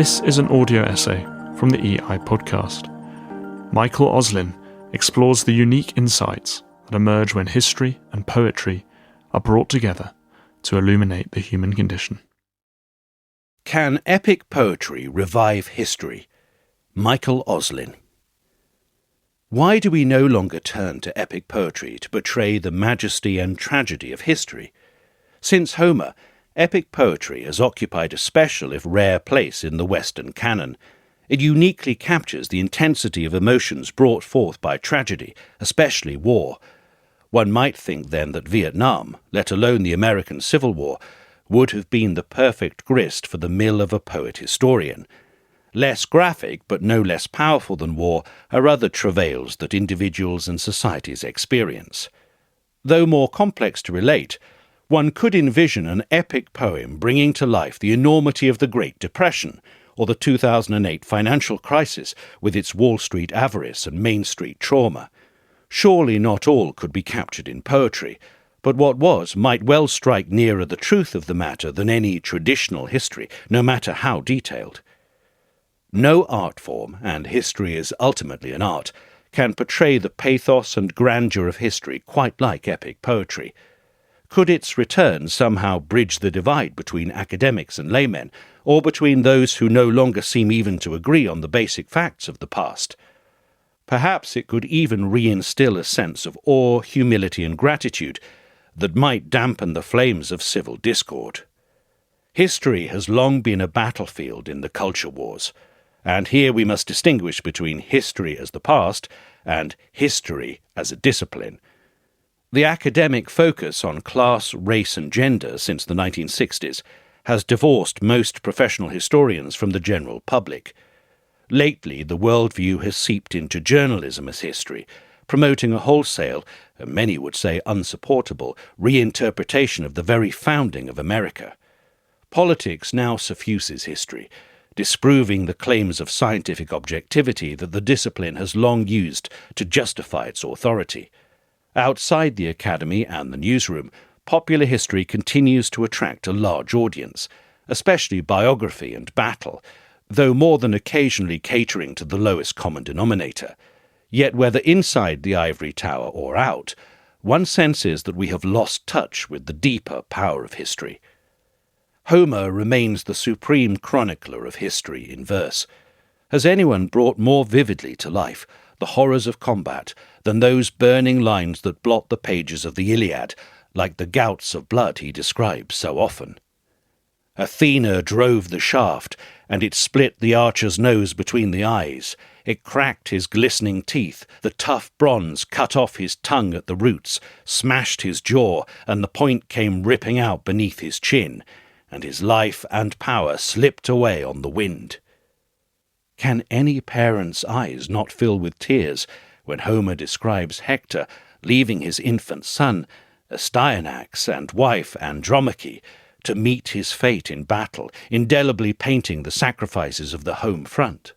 This is an audio essay from the EI podcast. Michael Auslin explores the unique insights that emerge when history and poetry are brought together to illuminate the human condition. Can epic poetry revive history? Michael Auslin. Why do we no longer turn to epic poetry to portray the majesty and tragedy of history? Since Homer, epic poetry has occupied a special if rare place in the Western canon. It uniquely captures the intensity of emotions brought forth by tragedy, especially war. One might think then that Vietnam, let alone the American Civil War, would have been the perfect grist for the mill of a poet-historian. Less graphic, but no less powerful than war, are other travails that individuals and societies experience. Though more complex to relate, one could envision an epic poem bringing to life the enormity of the Great Depression, or the 2008 financial crisis with its Wall Street avarice and Main Street trauma. Surely not all could be captured in poetry, but what was might well strike nearer the truth of the matter than any traditional history, no matter how detailed. No art form, and history is ultimately an art, can portray the pathos and grandeur of history quite like epic poetry. Could its return somehow bridge the divide between academics and laymen, or between those who no longer seem even to agree on the basic facts of the past? Perhaps it could even reinstill a sense of awe, humility, and gratitude that might dampen the flames of civil discord. History has long been a battlefield in the culture wars, and here we must distinguish between history as the past and history as a discipline. The academic focus on class, race, and gender since the 1960s has divorced most professional historians from the general public. Lately, the worldview has seeped into journalism as history, promoting a wholesale, and many would say unsupportable, reinterpretation of the very founding of America. Politics now suffuses history, disproving the claims of scientific objectivity that the discipline has long used to justify its authority. Outside the academy and the newsroom, popular history continues to attract a large audience, especially biography and battle, though more than occasionally catering to the lowest common denominator. Yet whether inside the ivory tower or out, one senses that we have lost touch with the deeper power of history. Homer remains the supreme chronicler of history in verse. Has anyone brought more vividly to life the horrors of combat than those burning lines that blot the pages of the Iliad, like the gouts of blood he describes so often? Athena drove the shaft, and it split the archer's nose between the eyes. It cracked his glistening teeth, the tough bronze cut off his tongue at the roots, smashed his jaw, and the point came ripping out beneath his chin, and his life and power slipped away on the wind. Can any parent's eyes not fill with tears when Homer describes Hector leaving his infant son, Astyanax, and wife Andromache, to meet his fate in battle, indelibly painting the sacrifices of the home front?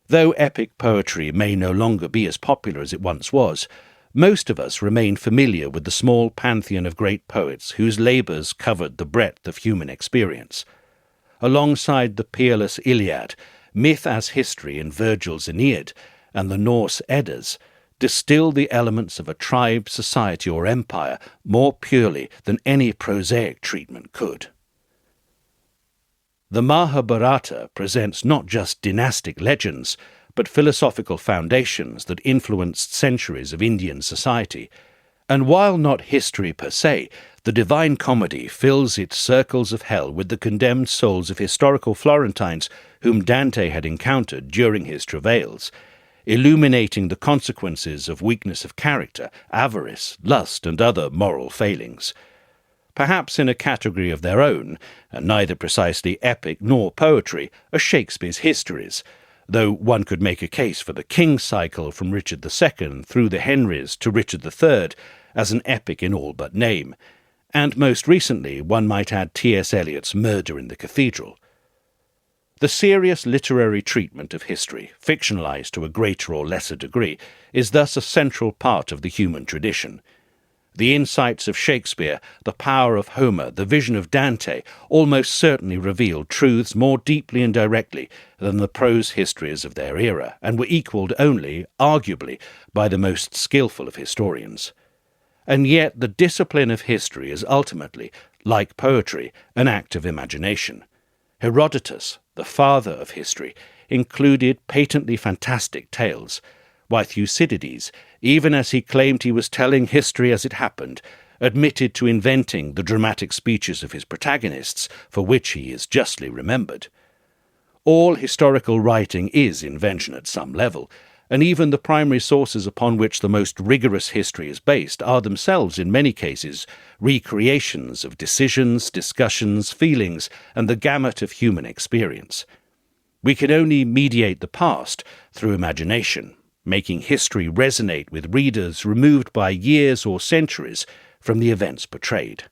Though epic poetry may no longer be as popular as it once was, most of us remain familiar with the small pantheon of great poets whose labours covered the breadth of human experience. Alongside the peerless Iliad, myth as history in Virgil's Aeneid, and the Norse Eddas, distill the elements of a tribe, society, or empire more purely than any prosaic treatment could. The Mahabharata presents not just dynastic legends, but philosophical foundations that influenced centuries of Indian society. And while not history per se, the Divine Comedy fills its circles of hell with the condemned souls of historical Florentines whom Dante had encountered during his travails, illuminating the consequences of weakness of character, avarice, lust, and other moral failings. Perhaps in a category of their own, and neither precisely epic nor poetry, are Shakespeare's histories, though one could make a case for the King cycle from Richard II through the Henrys to Richard III as an epic in all but name, and most recently one might add T.S. Eliot's Murder in the Cathedral. The serious literary treatment of history, fictionalized to a greater or lesser degree, is thus a central part of the human tradition. The insights of Shakespeare, the power of Homer, the vision of Dante almost certainly revealed truths more deeply and directly than the prose histories of their era, and were equalled only, arguably, by the most skillful of historians. And yet the discipline of history is ultimately, like poetry, an act of imagination. Herodotus, the father of history, included patently fantastic tales, while Thucydides, even as he claimed he was telling history as it happened, admitted to inventing the dramatic speeches of his protagonists, for which he is justly remembered. All historical writing is invention at some level, and even the primary sources upon which the most rigorous history is based are themselves, in many cases, recreations of decisions, discussions, feelings, and the gamut of human experience. We can only mediate the past through imagination, making history resonate with readers removed by years or centuries from the events portrayed.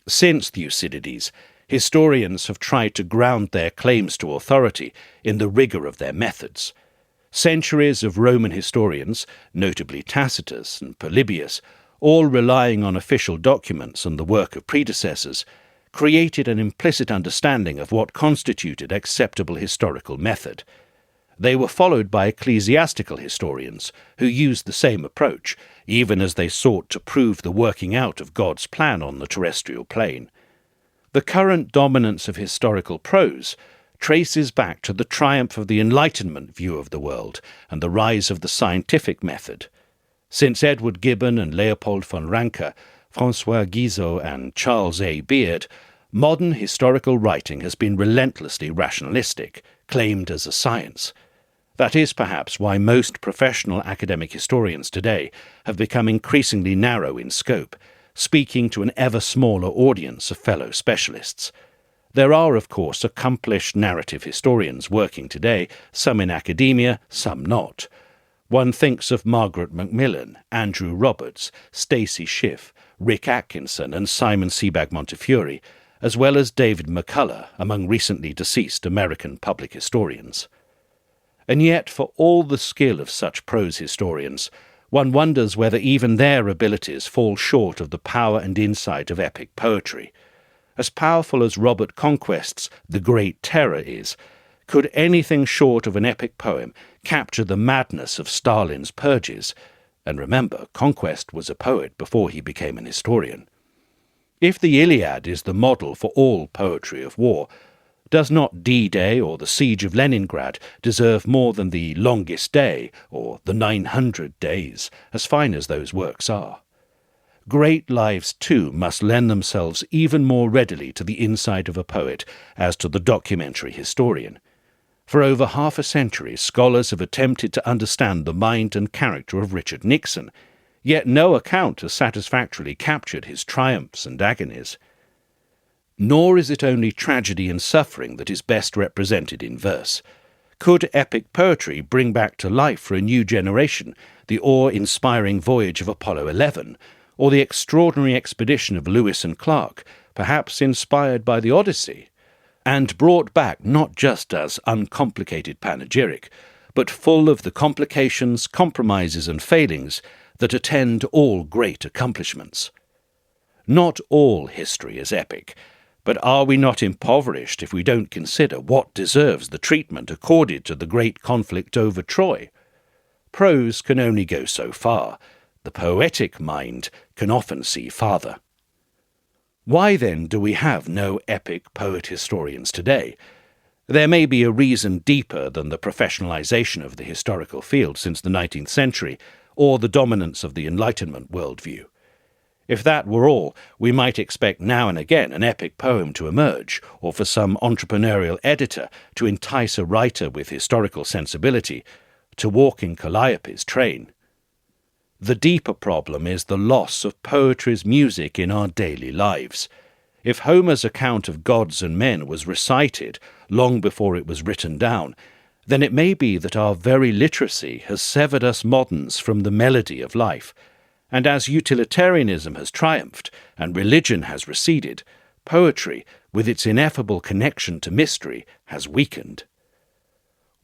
Since Thucydides, historians have tried to ground their claims to authority in the rigour of their methods. Centuries of Roman historians, notably Tacitus and Polybius, all relying on official documents and the work of predecessors, created an implicit understanding of what constituted acceptable historical method. They were followed by ecclesiastical historians, who used the same approach, even as they sought to prove the working out of God's plan on the terrestrial plane. The current dominance of historical prose traces back to the triumph of the Enlightenment view of the world and the rise of the scientific method. Since Edward Gibbon and Leopold von Ranke, François Guizot and Charles A. Beard, modern historical writing has been relentlessly rationalistic, claimed as a science. That is perhaps why most professional academic historians today have become increasingly narrow in scope, speaking to an ever smaller audience of fellow specialists. There are, of course, accomplished narrative historians working today, some in academia, some not. One thinks of Margaret Macmillan, Andrew Roberts, Stacey Schiff, Rick Atkinson and Simon Sebag Montefiore, as well as David McCullough among recently deceased American public historians. And yet, for all the skill of such prose historians, one wonders whether even their abilities fall short of the power and insight of epic poetry. As powerful as Robert Conquest's The Great Terror is, could anything short of an epic poem capture the madness of Stalin's purges? And remember, Conquest was a poet before he became an historian. If the Iliad is the model for all poetry of war, does not D-Day or the Siege of Leningrad deserve more than The Longest Day or The 900 Days, as fine as those works are? Great lives, too, must lend themselves even more readily to the insight of a poet as to the documentary historian. For over half a century, scholars have attempted to understand the mind and character of Richard Nixon, yet no account has satisfactorily captured his triumphs and agonies. Nor is it only tragedy and suffering that is best represented in verse. Could epic poetry bring back to life for a new generation the awe-inspiring voyage of Apollo 11, or the extraordinary expedition of Lewis and Clark, perhaps inspired by the Odyssey, and brought back not just as uncomplicated panegyric, but full of the complications, compromises and failings that attend all great accomplishments? Not all history is epic, but are we not impoverished if we don't consider what deserves the treatment accorded to the great conflict over Troy? Prose can only go so far. The poetic mind can often see farther. Why then do we have no epic poet historians today? There may be a reason deeper than the professionalization of the historical field since the 19th century, or the dominance of the Enlightenment worldview. If that were all, we might expect now and again an epic poem to emerge, or for some entrepreneurial editor to entice a writer with historical sensibility to walk in Calliope's train. The deeper problem is the loss of poetry's music in our daily lives. If Homer's account of gods and men was recited long before it was written down, then it may be that our very literacy has severed us moderns from the melody of life, and as utilitarianism has triumphed and religion has receded, poetry, with its ineffable connection to mystery, has weakened.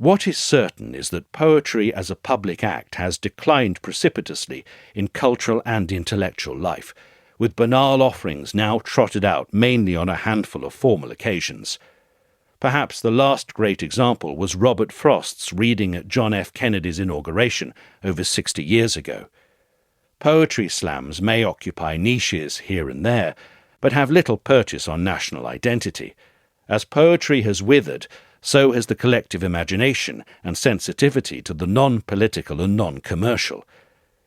What is certain is that poetry as a public act has declined precipitously in cultural and intellectual life, with banal offerings now trotted out mainly on a handful of formal occasions. Perhaps the last great example was Robert Frost's reading at John F. Kennedy's inauguration over 60 years ago. Poetry slams may occupy niches here and there, but have little purchase on national identity. As poetry has withered, so has the collective imagination and sensitivity to the non-political and non-commercial.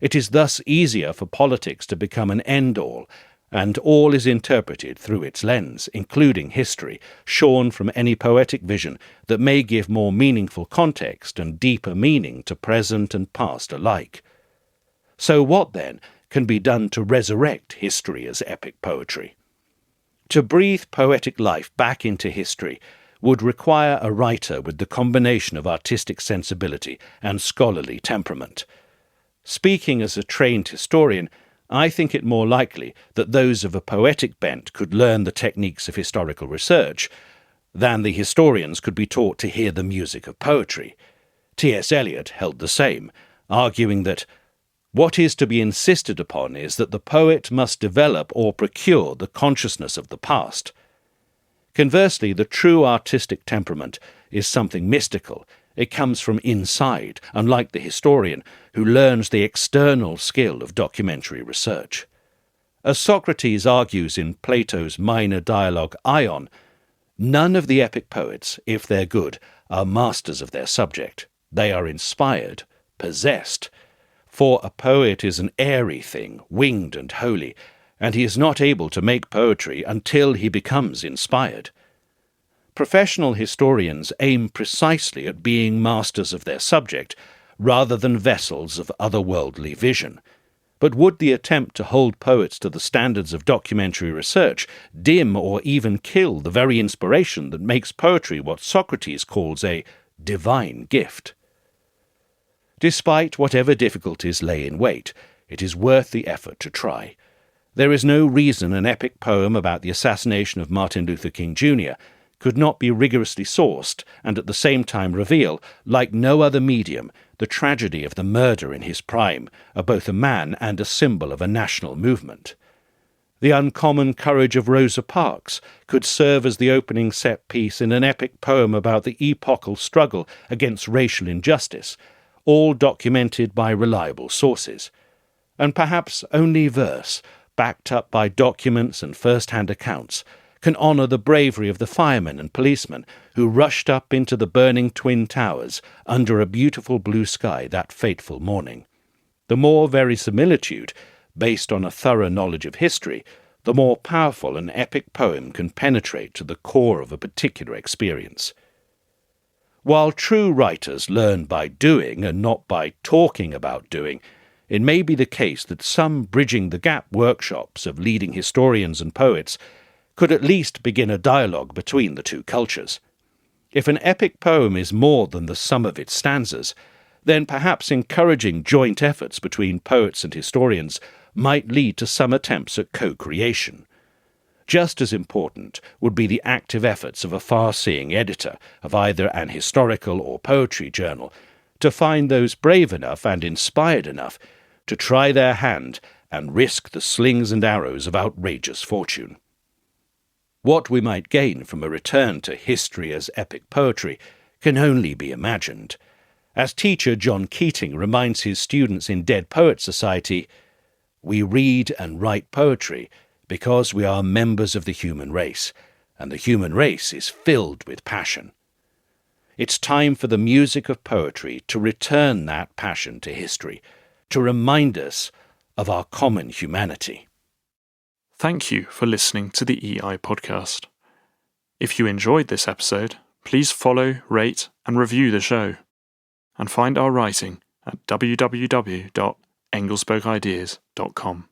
It is thus easier for politics to become an end-all, and all is interpreted through its lens, including history, shorn from any poetic vision that may give more meaningful context and deeper meaning to present and past alike. So what, then, can be done to resurrect history as epic poetry? To breathe poetic life back into history would require a writer with the combination of artistic sensibility and scholarly temperament. Speaking as a trained historian, I think it more likely that those of a poetic bent could learn the techniques of historical research than the historians could be taught to hear the music of poetry. T.S. Eliot held the same, arguing that what is to be insisted upon is that the poet must develop or procure the consciousness of the past. Conversely, the true artistic temperament is something mystical. It comes from inside, unlike the historian, who learns the external skill of documentary research. As Socrates argues in Plato's minor dialogue Ion, none of the epic poets, if they're good, are masters of their subject. They are inspired, possessed. For a poet is an airy thing, winged and holy, and he is not able to make poetry until he becomes inspired. Professional historians aim precisely at being masters of their subject, rather than vessels of otherworldly vision. But would the attempt to hold poets to the standards of documentary research dim or even kill the very inspiration that makes poetry what Socrates calls a divine gift? Despite whatever difficulties lay in wait, it is worth the effort to try. There is no reason an epic poem about the assassination of Martin Luther King Jr. could not be rigorously sourced and at the same time reveal, like no other medium, the tragedy of the murder in his prime of both a man and a symbol of a national movement. The uncommon courage of Rosa Parks could serve as the opening set piece in an epic poem about the epochal struggle against racial injustice, all documented by reliable sources. And perhaps only verse, backed up by documents and first-hand accounts, can honour the bravery of the firemen and policemen who rushed up into the burning Twin Towers under a beautiful blue sky that fateful morning. The more verisimilitude, based on a thorough knowledge of history, the more powerful an epic poem can penetrate to the core of a particular experience. While true writers learn by doing and not by talking about doing, it may be the case that some bridging-the-gap workshops of leading historians and poets could at least begin a dialogue between the two cultures. If an epic poem is more than the sum of its stanzas, then perhaps encouraging joint efforts between poets and historians might lead to some attempts at co-creation. Just as important would be the active efforts of a far-seeing editor of either an historical or poetry journal to find those brave enough and inspired enough to try their hand and risk the slings and arrows of outrageous fortune. What we might gain from a return to history as epic poetry can only be imagined. As teacher John Keating reminds his students in Dead Poets Society, "We read and write poetry because we are members of the human race, and the human race is filled with passion." It's time for the music of poetry to return that passion to history, to remind us of our common humanity. Thank you for listening to the EI podcast. If you enjoyed this episode, please follow, rate, and review the show. And find our writing at www.engelsbergideas.com.